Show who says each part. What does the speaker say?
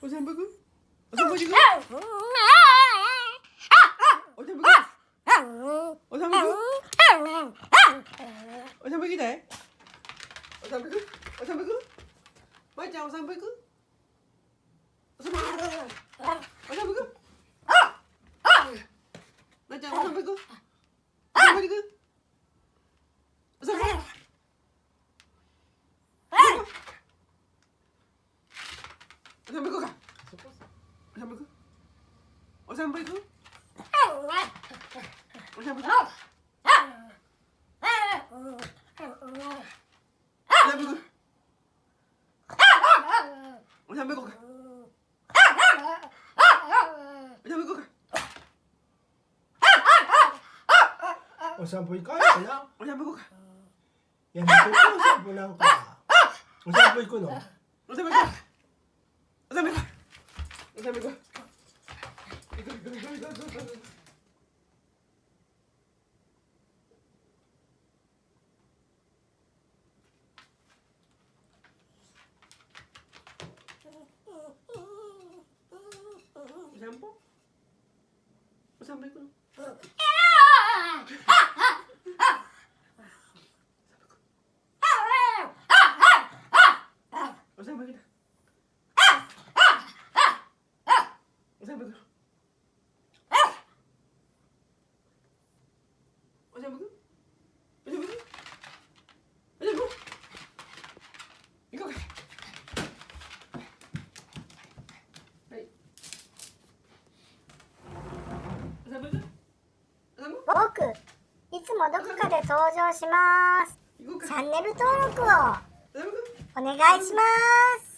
Speaker 1: お散歩行く？お散歩行く？お散歩行く？お散歩行く？お散歩行きたい？お散歩行く？お散歩行く？まいちゃんお散歩行く？お散歩行く？お散歩行く？まいちゃんお散歩行く？お散歩行く？お散歩？お散歩行こうか。お散歩行く？お散歩行く？お散歩行く？お散歩行く？お散歩行こうか。お散歩行こうか。
Speaker 2: お散歩行かないな。
Speaker 1: お散歩行こうか。
Speaker 2: やめてよ、お散歩なんか。お散歩行くの。
Speaker 1: お散歩行こう。お散歩行こう。お散歩行こう。行こう行こう行こう行こう行こう。お散歩？お散歩行くの？お散歩行きたい。お散歩行くの？お散歩行く？お散歩行く？お散歩？行こうか。はい。お散歩行く？お散歩？
Speaker 3: 僕、いつもどこかで登場します。
Speaker 1: 行こうか。
Speaker 3: チャンネル登録を
Speaker 1: お散歩行く？
Speaker 3: お願いします。